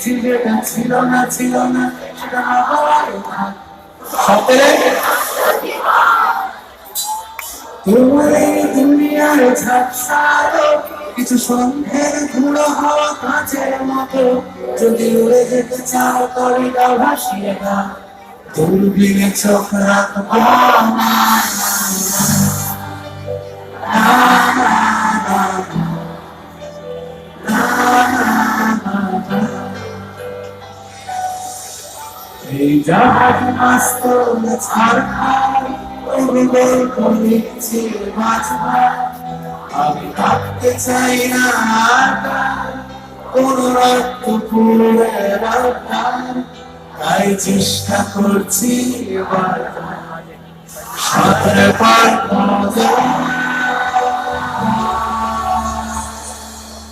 পেয়েছি যেটা ছিল না সেটা না হওয়ার সতেরে তোমার এই দুনিয়ার ঝাপসারো কিছু সন্ধ্যের ধুলো হওয়া কাঁচের মতো যদি উড়ে যেতে চাও তরিটা ভাসিয়ে দাও দূরবীনে চোখ রাখবো এই জাহাজ মাস্তরে ছাড় খায় তুমি গল্প লিখছি বাঁচবার আমি থাকতে চাই না কোন রক্ত পুরে রাখার তাই চেষ্টা করছি এবার সাঁতরে পার